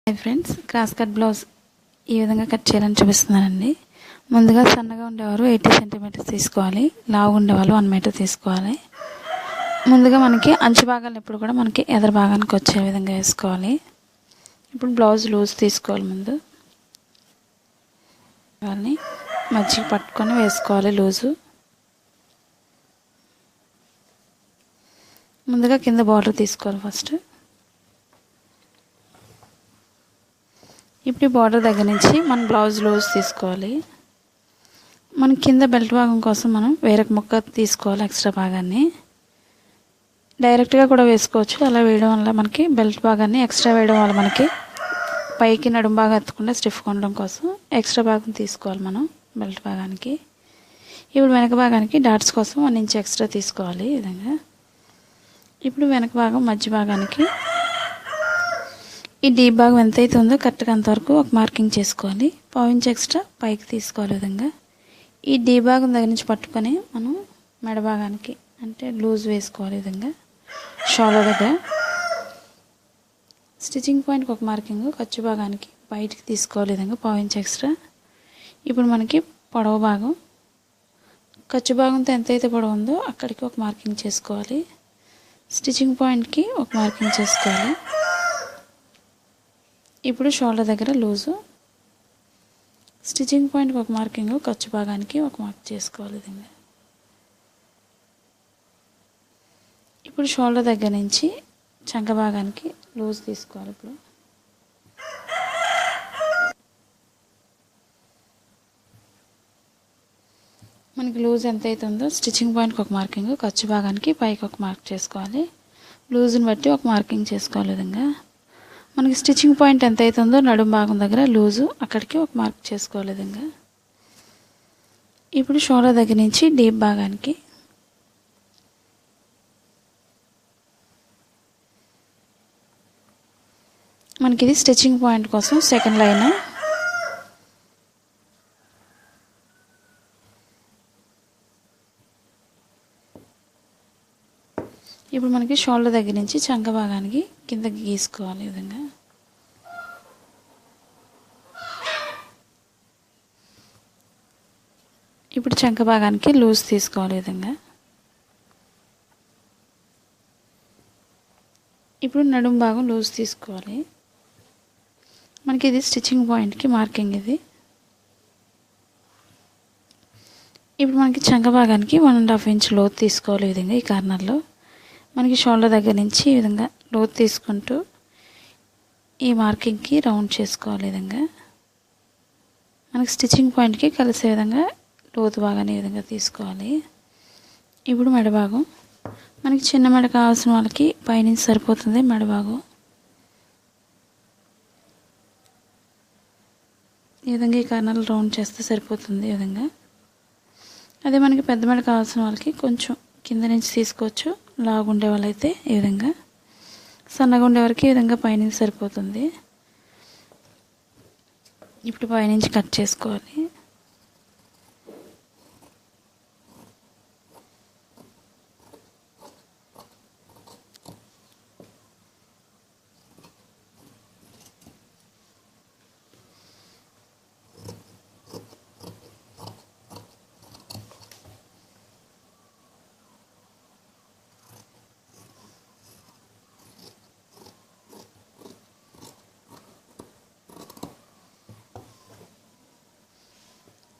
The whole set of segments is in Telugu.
Hi friends, cross cut blouse ఈ విధంగా కట్ చేయాలని చూపిస్తున్నానండి. ముందుగా సన్నగా ఉండేవారు 80 సెంటీమీటర్స్ తీసుకోవాలి, లావుగా ఉండేవాళ్ళు 1 మీటర్ తీసుకోవాలి. ముందుగా మనకి అంచు భాగాలు ఎప్పుడు కూడా మనకి ఎదరు భాగానికి వచ్చే విధంగా వేసుకోవాలి. ఇప్పుడు బ్లౌజ్ లూజ్ తీసుకోవాలి. ముందు వాళ్ళని మధ్యకి పట్టుకొని వేసుకోవాలి లూజు. ముందుగా కింద బార్డర్ తీసుకోవాలి ఫస్ట్. ఇప్పుడు బార్డర్ దగ్గర నుంచి మనం బ్లౌజ్ లూజ్ తీసుకోవాలి. మన కింద బెల్ట్ భాగం కోసం మనం వేరొక ముక్క తీసుకోవాలి. ఎక్స్ట్రా భాగాన్ని డైరెక్ట్గా కూడా వేసుకోవచ్చు. అలా వేయడం వల్ల మనకి బెల్ట్ భాగాన్ని ఎక్స్ట్రా వేయడం వల్ల మనకి పైకి నడుము బాగా ఎత్తకుండా స్టిఫ్గా ఉండడం కోసం ఎక్స్ట్రా భాగం తీసుకోవాలి మనం బెల్ట్ భాగానికి. ఇప్పుడు వెనక భాగానికి డాట్స్ కోసం 1 ఇంచ్ ఎక్స్ట్రా తీసుకోవాలి. ఈ విధంగా ఇప్పుడు వెనక భాగం మధ్య భాగానికి ఈ డీప్ భాగం ఎంత అయితే ఉందో కరెక్ట్గా అంతవరకు ఒక మార్కింగ్ చేసుకోవాలి. 1/2 ఇంచ్ ఎక్స్ట్రా పైకి తీసుకోవాలి. విధంగా ఈ డీప్ భాగం దగ్గర నుంచి పట్టుకొని మనం మెడ భాగానికి అంటే లూజ్ వేసుకోవాలి. విధంగా షోల్డర్ దగ్గర స్టిచ్చింగ్ పాయింట్కి ఒక మార్కింగ్, ఖర్చు భాగానికి బయటికి తీసుకోవాలి. విధంగా 1/2 ఇంచ్ ఎక్స్ట్రా. ఇప్పుడు మనకి పొడవు భాగం ఖర్చు భాగంతో ఎంతైతే పొడవు ఉందో అక్కడికి ఒక మార్కింగ్ చేసుకోవాలి. స్టిచ్చింగ్ పాయింట్కి ఒక మార్కింగ్ చేసుకోవాలి. ఇప్పుడు షోల్డర్ దగ్గర లూజు, స్టిచ్చింగ్ పాయింట్కి ఒక మార్కింగ్, ఖర్చు భాగానికి ఒక మార్క్ చేసుకోవాలి. విధంగా ఇప్పుడు షోల్డర్ దగ్గర నుంచి చంక భాగానికి లూజ్ తీసుకోవాలి. ఇప్పుడు మనకి లూజ్ ఎంత అవుతుందో స్టిచ్చింగ్ పాయింట్కి ఒక మార్కింగ్, ఖర్చు భాగానికి పైకి ఒక మార్క్ చేసుకోవాలి. లూజ్ని బట్టి ఒక మార్కింగ్ చేసుకోవాలి. విధంగా మనకి స్టిచ్చింగ్ పాయింట్ ఎంత అవుతుందో నడుము భాగం దగ్గర లూజు అక్కడికి ఒక మార్క్ చేసుకోవాలి. విధంగా ఇప్పుడు షోల్డర్ దగ్గర నుంచి డీప్ భాగానికి మనకి ఇది స్టిచ్చింగ్ పాయింట్ కోసం సెకండ్ లైన్. ఇప్పుడు మనకి షోల్డర్ దగ్గర నుంచి చంక భాగానికి కిందకి గీసుకోవాలి. విధంగా ఇప్పుడు చంక భాగానికి లూజ్ తీసుకోవాలి. విధంగా ఇప్పుడు నడుము భాగం లూజ్ తీసుకోవాలి. మనకి ఇది స్టిచ్చింగ్ పాయింట్కి మార్కింగ్. ఇది ఇప్పుడు మనకి చంక భాగానికి 1.5 ఇంచ్ లోతు తీసుకోవాలి. ఈ విధంగా ఈ కార్నర్లో మనకి షోల్డర్ దగ్గర నుంచి ఈ విధంగా లోతు తీసుకుంటూ ఈ మార్కింగ్కి రౌండ్ చేసుకోవాలి. విధంగా మనకి స్టిచ్చింగ్ పాయింట్కి కలిసే విధంగా లోతు భాగాన్ని ఈ విధంగా తీసుకోవాలి. ఇప్పుడు మెడ భాగం మనకి చిన్న మెడ కావాల్సిన వాళ్ళకి పైనుంచి సరిపోతుంది. మెడ భాగం ఈ విధంగా ఈ కార్నర్లో రౌండ్ చేస్తే సరిపోతుంది. ఈ విధంగా అదే మనకి పెద్ద మెడ కావాల్సిన వాళ్ళకి కొంచెం కింద నుంచి తీసుకోవచ్చు. లాగు ఉండే వాళ్ళైతే ఈ విధంగా, సన్నగా ఉండేవారికి ఈ విధంగా పైనుంచి సరిపోతుంది. ఇప్పుడు పైనుంచి కట్ చేసుకోవాలి.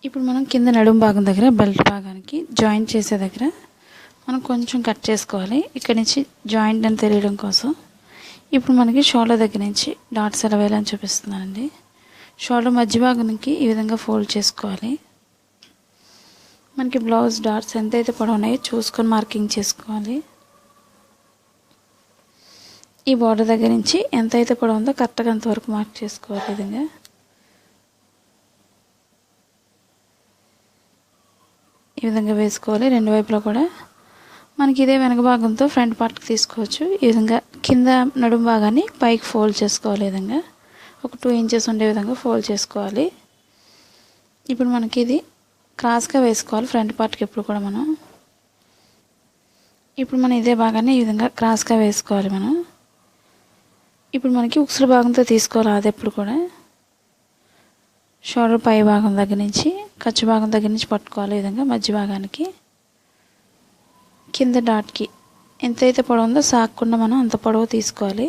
ఇప్పుడు మనం కింద నడుము భాగం దగ్గర బెల్ట్ భాగానికి జాయింట్ చేసే దగ్గర మనం కొంచెం కట్ చేసుకోవాలి. ఇక్కడ నుంచి జాయింట్ అని తెలియడం కోసం. ఇప్పుడు మనకి షోల్డర్ దగ్గర నుంచి డాట్స్ ఎలా వేయాలని చూపిస్తున్నానండి. షోల్డర్ మధ్య భాగానికి ఈ విధంగా ఫోల్డ్ చేసుకోవాలి. మనకి బ్లౌజ్ డాట్స్ ఎంతైతే పొడవు ఉన్నాయో చూసుకొని మార్కింగ్ చేసుకోవాలి. ఈ బార్డర్ దగ్గర నుంచి ఎంతైతే పొడవు ఉందో కరెక్ట్గా అంతవరకు మార్క్ చేసుకోవాలి. ఈ విధంగా ఈ విధంగా వేసుకోవాలి. రెండు వైపులా కూడా మనకి ఇదే వెనక భాగంతో ఫ్రంట్ పార్ట్కి తీసుకోవచ్చు. ఈ విధంగా కింద నడుము భాగాన్ని పైకి ఫోల్డ్ చేసుకోవాలి. ఈ విధంగా ఒక 2 ఇంచెస్ ఉండే విధంగా ఫోల్డ్ చేసుకోవాలి. ఇప్పుడు మనకి ఇది క్రాస్గా వేసుకోవాలి ఫ్రంట్ పార్ట్కి ఎప్పుడు కూడా మనం. ఇప్పుడు మనం ఇదే భాగాన్ని ఈ విధంగా క్రాస్గా వేసుకోవాలి. మనం ఇప్పుడు మనకి ఉక్సుల భాగంతో తీసుకోవాలి. అది ఎప్పుడు కూడా షోల్డర్ పై భాగం దగ్గర నుంచి ఖర్చు భాగం దగ్గర నుంచి పట్టుకోవాలి. ఈ విధంగా మధ్య భాగానికి కింద డాట్కి ఎంతైతే పొడవు ఉందో సాగకుండా మనం అంత పొడవు తీసుకోవాలి.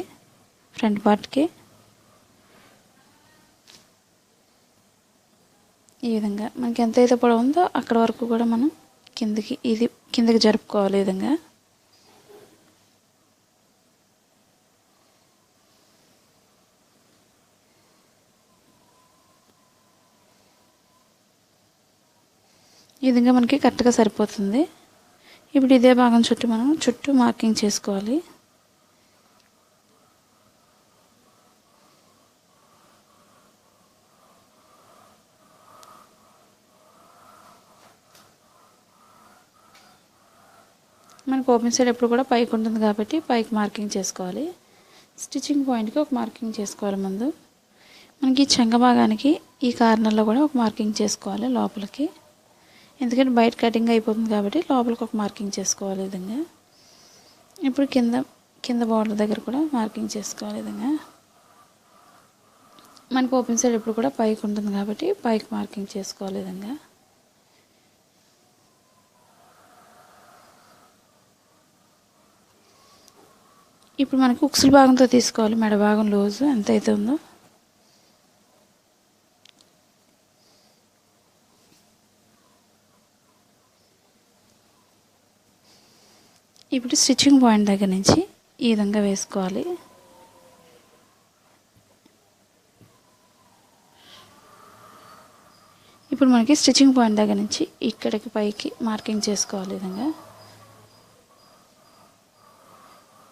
ఫ్రంట్ పార్ట్కి ఈ విధంగా మనకి ఎంతైతే పొడవు ఉందో అక్కడ వరకు కూడా మనం కిందకి జరుపుకోవాలి. ఈ విధంగా మనకి కరెక్ట్గా సరిపోతుంది. ఇప్పుడు ఇదే భాగం చుట్టూ మనం మార్కింగ్ చేసుకోవాలి. మనకు ఓపెన్ సైడ్ ఎప్పుడు కూడా పైకి ఉంటుంది కాబట్టి పైకి మార్కింగ్ చేసుకోవాలి. స్టిచ్చింగ్ పాయింట్కి ఒక మార్కింగ్ చేసుకోవాలి. ముందు మనకి చెంగ భాగానికి ఈ కార్నర్లో కూడా ఒక మార్కింగ్ చేసుకోవాలి లోపలికి, ఎందుకంటే బయట కటింగ్ అయిపోతుంది కాబట్టి లోపలికి ఒక మార్కింగ్ చేసుకోవాలి. ఈ విధంగా ఇప్పుడు కింద బార్డర్ దగ్గర కూడా మార్కింగ్ చేసుకోవాలి. ఈ విధంగా మనకు ఓపెన్ సైడ్ ఎప్పుడు కూడా పైకి ఉంటుంది కాబట్టి పైకి మార్కింగ్ చేసుకోవాలి. ఈ విధంగా ఇప్పుడు మనకు ఉక్సుల భాగంతో తీసుకోవాలి. మెడ భాగం లూజు ఎంత అయితే ఉందో ఇప్పుడు స్టిచ్చింగ్ పాయింట్ దగ్గర నుంచి ఈ విధంగా వేసుకోవాలి. ఇప్పుడు మనకి స్టిచ్చింగ్ పాయింట్ దగ్గర నుంచి ఇక్కడికి పైకి మార్కింగ్ చేసుకోవాలి. ఈ విధంగా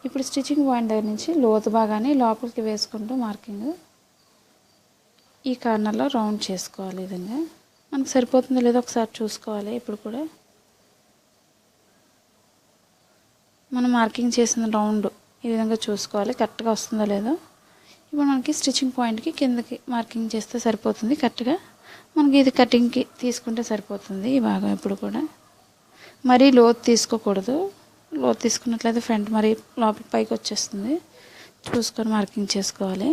ఇప్పుడు స్టిచ్చింగ్ పాయింట్ దగ్గర నుంచి లోతు భాగాన్ని లోపలికి వేసుకుంటూ మార్కింగ్ ఈ కార్నర్లో రౌండ్ చేసుకోవాలి. ఈ విధంగా మనకు సరిపోతుందో లేదో ఒకసారి చూసుకోవాలి. ఇప్పుడు కూడా మనం మార్కింగ్ చేసిన రౌండ్ ఈ విధంగా చూసుకోవాలి కరెక్ట్గా వస్తుందో లేదో. ఇప్పుడు మనకి స్టిచ్చింగ్ పాయింట్కి కిందకి మార్కింగ్ చేస్తే సరిపోతుంది. కరెక్ట్గా మనకి ఇది కటింగ్కి తీసుకుంటే సరిపోతుంది. ఈ భాగం ఎప్పుడు కూడా మరీ లోతు తీసుకోకూడదు. లోతు తీసుకున్నట్లయితే ఫ్రంట్ మరీ లోపలికి పైకి వచ్చేస్తుంది. చూసుకొని మార్కింగ్ చేసుకోవాలి.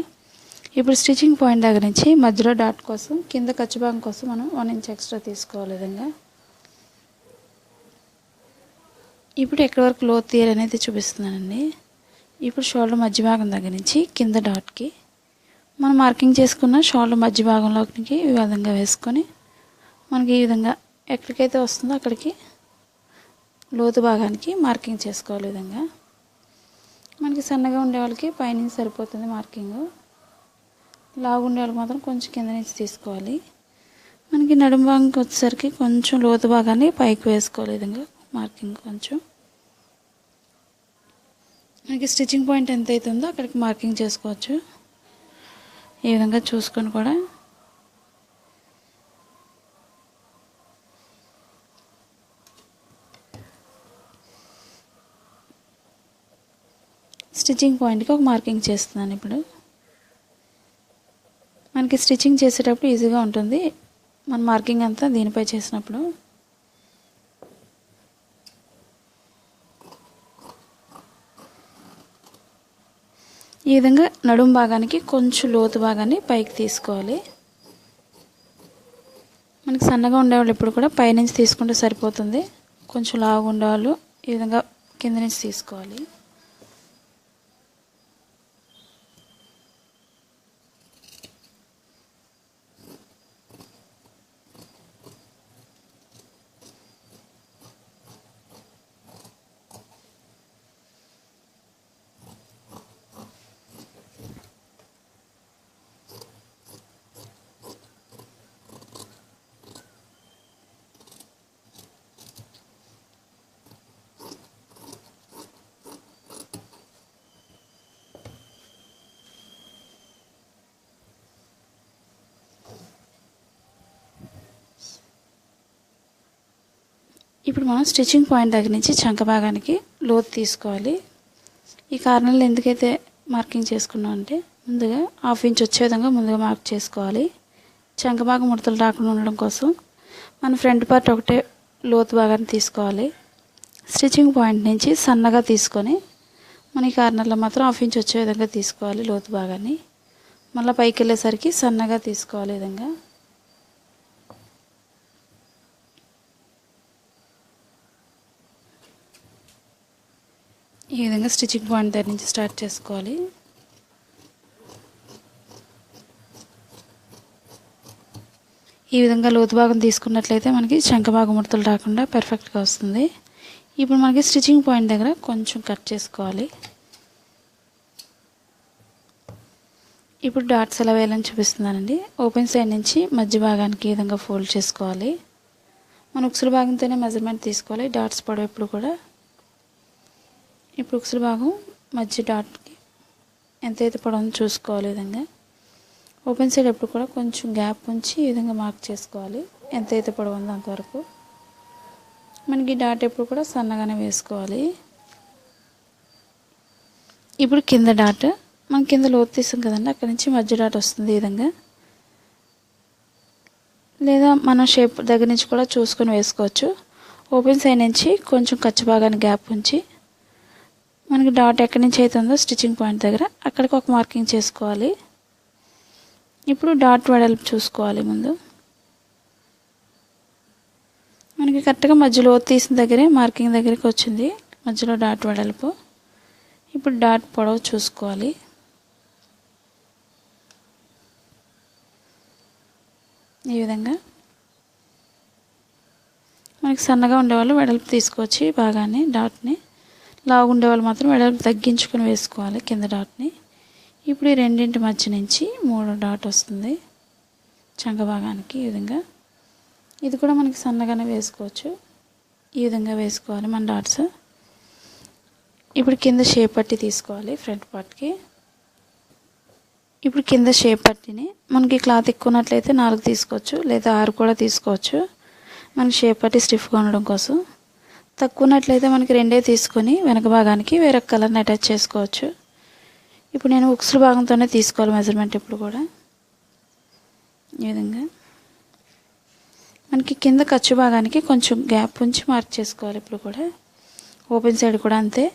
ఇప్పుడు స్టిచ్చింగ్ పాయింట్ దగ్గర నుంచి మధ్యలో డాట్ కోసం కింద ఖర్చు భాగం కోసం మనం 1 ఇంచ్ ఎక్స్ట్రా తీసుకోవాలి. విధంగా ఇప్పుడు ఎక్కడి వరకు లోతు తీయాలి అనేది చూపిస్తున్నానండి. ఇప్పుడు షోల్డర్ మధ్య భాగం దగ్గర నుంచి కింద డాట్కి మనం మార్కింగ్ చేసుకున్న షోల్డర్ మధ్య భాగంలోకి ఈ విధంగా వేసుకొని మనకి ఈ విధంగా ఎక్కడికైతే వస్తుందో అక్కడికి లోతు భాగానికి మార్కింగ్ చేసుకోవాలి. ఈ విధంగా మనకి సన్నగా ఉండే వాళ్ళకి పైనుంచి సరిపోతుంది మార్కింగ్, లావు ఉండే వాళ్ళకి మాత్రం కొంచెం కింద నుంచి తీసుకోవాలి. మనకి నడుము భాగంకి వచ్చేసరికి కొంచెం లోతు భాగాన్ని పైకి వేసుకోవాలి. ఈ విధంగా మార్కింగ్ కొంచెం మనకి స్టిచ్చింగ్ పాయింట్ ఎంత అవుతుందో అక్కడికి మార్కింగ్ చేసుకోవచ్చు. ఈ విధంగా చూసుకొని కూడా స్టిచ్చింగ్ పాయింట్కి ఒక మార్కింగ్ చేస్తున్నాను. ఇప్పుడు మనకి స్టిచ్చింగ్ చేసేటప్పుడు ఈజీగా ఉంటుంది. మన మార్కింగ్ అంతా దీనిపై చేసినప్పుడు ఈ విధంగా నడుము భాగానికి కొంచెం లోతు భాగాన్ని పైకి తీసుకోవాలి. మనకి సన్నగా ఉండేవాళ్ళు ఎప్పుడు కూడా పైనుంచి తీసుకుంటే సరిపోతుంది. కొంచెం లావుగా ఉండేవాళ్ళు ఈ విధంగా కింద నుంచి తీసుకోవాలి. ఇప్పుడు మనం స్టిచ్చింగ్ పాయింట్ దగ్గర నుంచి చంక భాగానికి లోతు తీసుకోవాలి. ఈ కార్నర్లో ఎందుకైతే మార్కింగ్ చేసుకున్నాం అంటే ముందుగా 1/2 ఇంచ్ వచ్చే విధంగా ముందుగా మార్క్ చేసుకోవాలి. చంక భాగం ముడతలు రాకుండా ఉండడం కోసం మన ఫ్రంట్ పార్ట్ ఒకటే లోతు భాగాన్ని తీసుకోవాలి. స్టిచ్చింగ్ పాయింట్ నుంచి సన్నగా తీసుకొని మన ఈ కార్నర్లో మాత్రం 1/2 ఇంచ్ వచ్చే విధంగా తీసుకోవాలి లోతు భాగాన్ని. మళ్ళీ పైకి వెళ్ళేసరికి సన్నగా తీసుకోవాలి. ఈ విధంగా స్టిచ్చింగ్ పాయింట్ దగ్గర నుంచి స్టార్ట్ చేసుకోవాలి. ఈ విధంగా లోతు భాగం తీసుకున్నట్లయితే మనకి చంక భాగం ముడతలు రాకుండా పర్ఫెక్ట్గా వస్తుంది. ఇప్పుడు మనకి స్టిచ్చింగ్ పాయింట్ దగ్గర కొంచెం కట్ చేసుకోవాలి. ఇప్పుడు డాట్స్ ఎలా వేయాలని చూపిస్తున్నానండి. ఓపెన్ సైడ్ నుంచి మధ్య భాగానికి ఈ విధంగా ఫోల్డ్ చేసుకోవాలి. మన ఉక్సుల భాగంతోనే మెజర్మెంట్ తీసుకోవాలి డాట్స్ పొడవు కూడా. ఇప్పుడు ఉక్సుల భాగం మధ్య డాట్కి ఎంతైతే పొడవుందో చూసుకోవాలి. ఈ విధంగా ఓపెన్ సైడ్ ఎప్పుడు కూడా కొంచెం గ్యాప్ ఉంచి ఈ విధంగా మార్క్ చేసుకోవాలి. ఎంతైతే పొడవు ఉందో అంతవరకు. మనకి డాట్ ఎప్పుడు కూడా సన్నగానే వేసుకోవాలి. ఇప్పుడు కింద డాట్ మనం కింద లోతు తీసాం కదండి, అక్కడి నుంచి మధ్య డాట్ వస్తుంది. ఈ విధంగా లేదా మనం షేప్ దగ్గర నుంచి కూడా చూసుకొని వేసుకోవచ్చు. ఓపెన్ సైడ్ నుంచి కొంచెం ఖర్చు భాగాన్ని గ్యాప్ ఉంచి మనకి డాట్ ఎక్కడి నుంచి అయితే ఉందో స్టిచ్చింగ్ పాయింట్ దగ్గర అక్కడికి ఒక మార్కింగ్ చేసుకోవాలి. ఇప్పుడు డాట్ వెడల్పు చూసుకోవాలి. ముందు మనకి కరెక్ట్గా మధ్యలో తీసిన దగ్గరే మార్కింగ్ దగ్గరికి వచ్చింది మధ్యలో డాట్ వెడల్పు. ఇప్పుడు డాట్ పొడవు చూసుకోవాలి. ఈ విధంగా మనకి సన్నగా ఉండేవాళ్ళు వెడల్పు తీసుకోవచ్చు బాగానే డాట్ని. లావు ఉండేవాళ్ళు మాత్రం వెడల్పు తగ్గించుకొని వేసుకోవాలి కింద డాట్ని. ఇప్పుడు ఈ రెండింటి మధ్య నుంచి 3 డాట్ వస్తుంది చంక భాగానికి. ఈ విధంగా ఇది కూడా మనకి సన్నగానే వేసుకోవచ్చు. ఈ విధంగా వేసుకోవాలి మన డాట్స్. ఇప్పుడు కింద షేప్ పట్టి తీసుకోవాలి ఫ్రంట్ పార్ట్కి. ఇప్పుడు కింద షేప్ పట్టిని మనకి క్లాత్ ఎక్కువ ఉన్నట్లయితే 4 తీసుకోవచ్చు, లేదా 6 కూడా తీసుకోవచ్చు మనకి షేప్ పట్టి స్టిఫ్గా ఉండడం కోసం. తక్కువ ఉన్నట్లయితే మనకి 2 తీసుకొని వెనక భాగానికి వేరొక కలర్ని అటాచ్ చేసుకోవచ్చు. ఇప్పుడు నేను ఉక్సుల భాగంతోనే తీసుకోవాలి మెజర్మెంట్ ఎప్పుడు కూడా. ఈ విధంగా మనకి కింద ఖర్చు భాగానికి కొంచెం గ్యాప్ ఉంచి మార్క్ చేసుకోవాలి ఇప్పుడు కూడా. ఓపెన్ సైడ్ కూడా అంతే.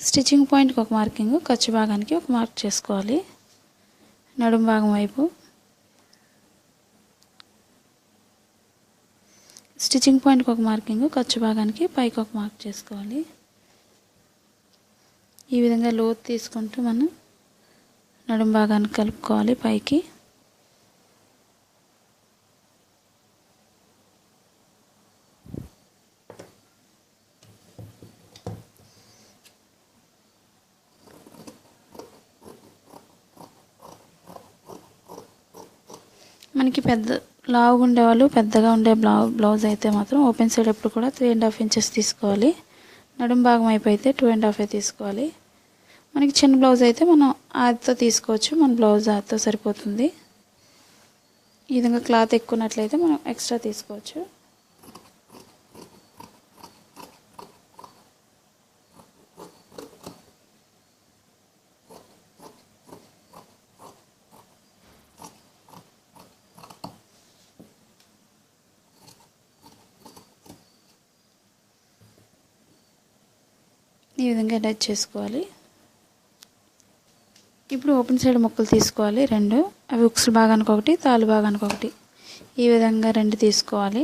స్టిచ్చింగ్ పాయింట్కి ఒక మార్కింగ్, ఖర్చు భాగానికి ఒక మార్క్ చేసుకోవాలి. నడుము భాగం వైపు స్టిచ్చింగ్ పాయింట్కి ఒక మార్కింగ్, ఖర్చు భాగానికి పైకి ఒక మార్క్ చేసుకోవాలి. ఈ విధంగా లోతు తీసుకుంటూ మనం నడుము భాగాన్ని కలుపుకోవాలి పైకి. మనకి లావుగా ఉండేవాళ్ళు పెద్దగా ఉండే బ్లౌజ్ అయితే మాత్రం ఓపెన్ సైడ్ ఎప్పుడు కూడా 3.5 ఇంచెస్ తీసుకోవాలి. నడుము భాగం వైపు అయితే 2.5 తీసుకోవాలి. మనకి చిన్న బ్లౌజ్ అయితే మనం ఆదితో తీసుకోవచ్చు. మన బ్లౌజ్ ఆదితో సరిపోతుంది. ఈ విధంగా క్లాత్ ఎక్కువ ఉన్నట్లయితే మనం ఎక్స్ట్రా తీసుకోవచ్చు. ఈ విధంగా అటాచ్ చేసుకోవాలి. ఇప్పుడు ఓపెన్ సైడ్ ముక్కలు తీసుకోవాలి 2. అవి ఉక్సుల భాగానికి ఒకటి, తాలు భాగానికి ఒకటి. ఈ విధంగా 2 తీసుకోవాలి.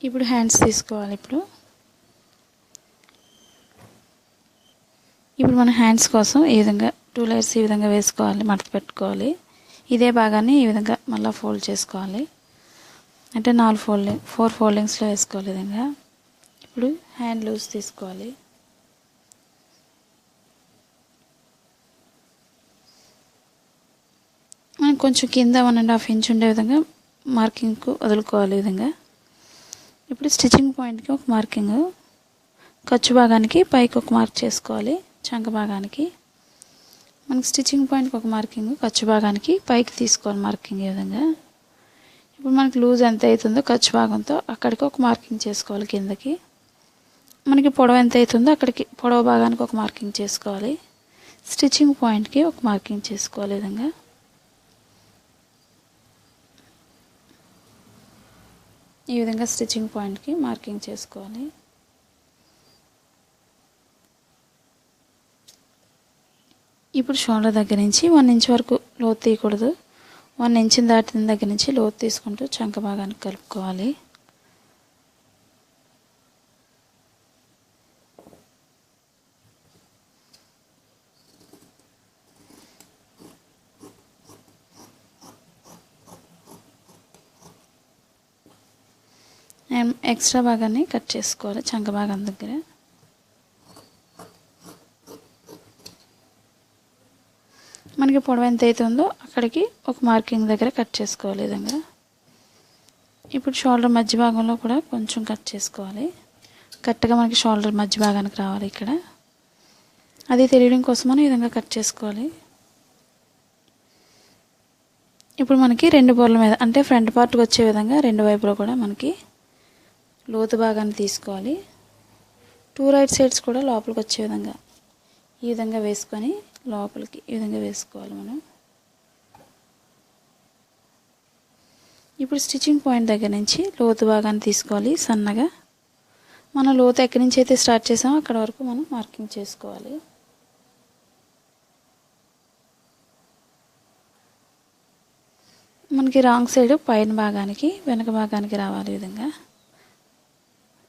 ఇప్పుడు హ్యాండ్స్ తీసుకోవాలి. ఇప్పుడు మన హ్యాండ్స్ కోసం ఈ విధంగా 2 లేయర్స్ ఈ విధంగా వేసుకోవాలి, మడత పెట్టుకోవాలి. ఇదే భాగాన్ని ఈ విధంగా మళ్ళీ ఫోల్డ్ చేసుకోవాలి. అంటే 4 ఫోల్డింగ్స్లో వేసుకోవాలి ఈ విధంగా. ఇప్పుడు హ్యాండ్ లూజ్ తీసుకోవాలి. మనం కొంచెం కింద 1.5 ఇంచ్ ఉండే విధంగా మార్కింగ్కు వదులుకోవాలి ఈ విధంగా. ఇప్పుడు స్టిచ్చింగ్ పాయింట్కి ఒక మార్కింగ్, ఖర్చు భాగానికి పైకి ఒక మార్క్ చేసుకోవాలి. చంక భాగానికి మనకి స్టిచ్చింగ్ పాయింట్కి ఒక మార్కింగ్, ఖర్చు భాగానికి పైకి తీసుకోవాలి మార్కింగ్ ఈ విధంగా. ఇప్పుడు మనకి లూజ్ ఎంత అవుతుందో ఖర్చు భాగంతో అక్కడికి ఒక మార్కింగ్ చేసుకోవాలి. కిందకి మనకి పొడవు ఎంత అవుతుందో అక్కడికి పొడవు భాగానికి ఒక మార్కింగ్ చేసుకోవాలి. స్టిచ్చింగ్ పాయింట్కి ఒక మార్కింగ్ చేసుకోవాలి. విధంగా ఈ విధంగా స్టిచ్చింగ్ పాయింట్కి మార్కింగ్ చేసుకోవాలి. ఇప్పుడు షోల్డర్ దగ్గర నుంచి 1 ఇంచ్ వరకు లోతు తీయకూడదు. 1 ఇంచ్ దాటిన దగ్గర నుంచి లోతు తీసుకుంటూ చంక భాగానికి కలుపుకోవాలి. ఎక్స్ట్రా భాగాన్ని కట్ చేసుకోవాలి. చంక భాగం దగ్గర మనకి పొడవు ఎంత అవుతుందో అక్కడికి ఒక మార్కింగ్ దగ్గర కట్ చేసుకోవాలి. విధంగా ఇప్పుడు షోల్డర్ మధ్య భాగంలో కూడా కొంచెం కట్ చేసుకోవాలి. కరెక్ట్గా మనకి షోల్డర్ మధ్య భాగానికి రావాలి. ఇక్కడ అది తెలియడం కోసం మనం ఈ విధంగా కట్ చేసుకోవాలి. ఇప్పుడు మనకి 2 బోర్ల మీద అంటే ఫ్రంట్ పార్ట్కి వచ్చే విధంగా 2 వైపులో కూడా మనకి లోతు భాగాన్ని తీసుకోవాలి. 2 రైట్ సైడ్స్ కూడా లోపలికి వచ్చే విధంగా ఈ విధంగా వేసుకొని లోపలికి ఈ విధంగా వేసుకోవాలి మనం. ఇప్పుడు స్టిచ్చింగ్ పాయింట్ దగ్గర నుంచి లోతు భాగాన్ని తీసుకోవాలి. సన్నగా మనం లోతు ఎక్కడి నుంచి అయితే స్టార్ట్ చేసామో అక్కడ వరకు మనం మార్కింగ్ చేసుకోవాలి. మనకి రాంగ్ సైడ్ పైన భాగానికి వెనక భాగానికి రావాలి. ఈ విధంగా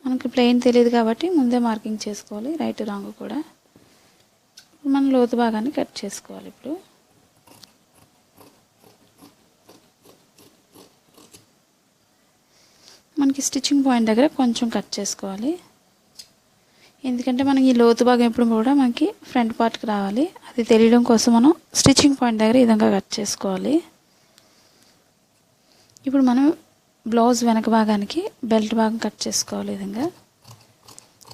మనకి ప్లెయిన్ తెలియదు కాబట్టి ముందే మార్కింగ్ చేసుకోవాలి. రైట్ రాంగ్ కూడా మనం లోతు భాగాన్ని కట్ చేసుకోవాలి. ఇప్పుడు మనకి స్టిచ్చింగ్ పాయింట్ దగ్గర కొంచెం కట్ చేసుకోవాలి. ఎందుకంటే మనకి ఈ లోతు భాగం ఎప్పుడు కూడా మనకి ఫ్రంట్ పార్ట్కి రావాలి. అది తెలియడం కోసం మనం స్టిచ్చింగ్ పాయింట్ దగ్గర ఈ విధంగా కట్ చేసుకోవాలి. ఇప్పుడు మనం బ్లౌజ్ వెనక భాగానికి బెల్ట్ భాగం కట్ చేసుకోవాలి. ఈ విధంగా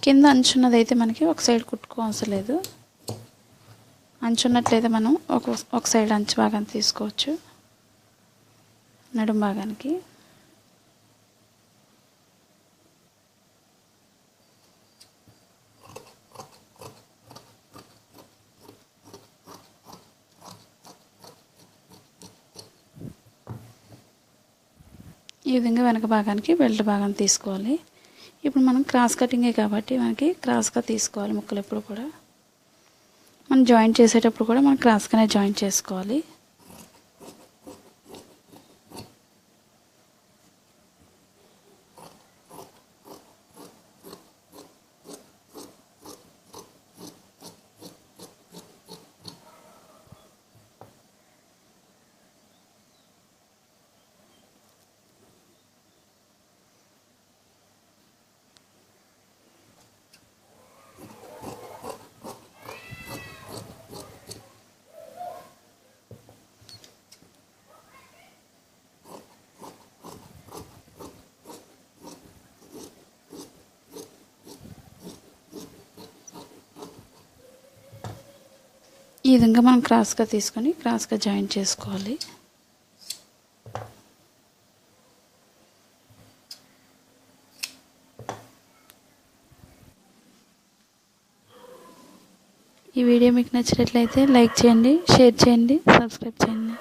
కింద అంచున్నది అయితే మనకి ఒక సైడ్ కుట్టుకోవసరం లేదు. అంచున్నట్లయితే మనం ఒక సైడ్ అంచు భాగాన్ని తీసుకోవచ్చు. నడుం భాగానికి ఈ విధంగా వెనక భాగానికి బెల్ట్ భాగాన్ని తీసుకోవాలి. ఇప్పుడు మనం క్రాస్ కటింగే కాబట్టి మనకి క్రాస్గా తీసుకోవాలి. ముక్కలు ఎప్పుడు కూడా మనం జాయింట్ చేసేటప్పుడు కూడా మనం క్రాస్గానే జాయింట్ చేసుకోవాలి. ఈ విధంగా మనం క్రాస్గా తీసుకొని క్రాస్గా జాయింట్ చేసుకోవాలి. ఈ వీడియో మీకు నచ్చినట్లయితే లైక్ చేయండి, షేర్ చేయండి, సబ్స్క్రైబ్ చేయండి.